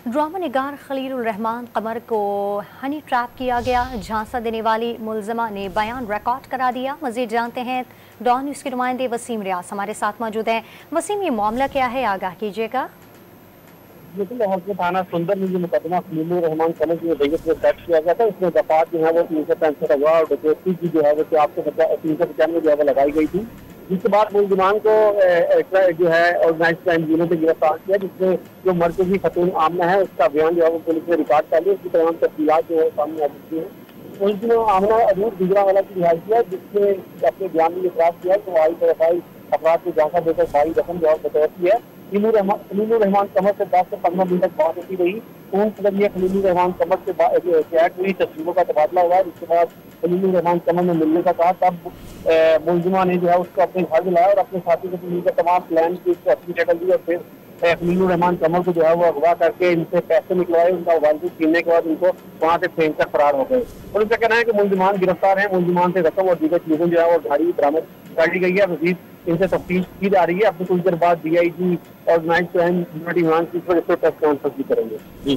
Drama निगार खलीलुर रहमान कमर को honey trap किया गया। झांसा देने वाली मुलजमा ने बयान रिकॉर्ड करा दिया। मजीद जानते हैं डॉन न्यूज़ के नुमाइंदे वसीम रियाज हमारे साथ मौजूद हैं। वसीम, ये मामला क्या है, आगाह कीजिएगा। बिल्कुल, थाना सुंदर में जो मुकदमा खलीलुर रहमान कमर की वजह से दर्ज किया गया था, इसमें दफात जो है वो 365 अगवा और डकैती की जो है वो 395 जो है वो लगाई गई थी, जिसके बाद मुलजमान को जो है ऑर्गेनाइज क्राइम ब्यूरो से गिरफ्तार किया, जिसमें जो मरकजी खतून आमना है उसका बयान जो है वो पुलिस ने रिकॉर्ड कर लिया। उसकी तमाम तफसीलात जो है सामने आ चुकी है। पुलिस ने आमना अजूर गुजरावाला की रिहाई किया, जिसने अपने बयान में इतराज किया कि आई तरफाई अफराद को झांसा देकर भारी रकम जो है बतौर की है। खलीलुर रहमान कमर से 10 से 15 मिनट तक बात होती रही। फोन पर खलीलुर रहमान कमर से चैट हुई, तस्वीरों का तबादला हुआ। इसके बाद खलीलुर रहमान कमर ने मिलने का कहा, तब मुलजिमा ने जो है उसको अपने घर बुलाया और अपने साथी को मिलकर तमाम प्लान की उसको अपनी शक्ल दी और फिर खलीलुर रहमान कमर को जो है वो अगवा करके इनसे पैसे निकलवाए। उनका मोबाइल छीनने के बाद उनको वहां से फेंक कर फरार हो गए। और उनका कहना है कि मुलजिमान गिरफ्तार है। मुलजिमान से रकम और दीगर चीजें जो है वो गाड़ी बरामद कर ली गई है। मजीद इनसे तफ्तीश की जा रही है। अपनी कुछ देर बाद DIG organise crime unit Imran की प्रेस कॉन्फ्रेंस भी करेंगे।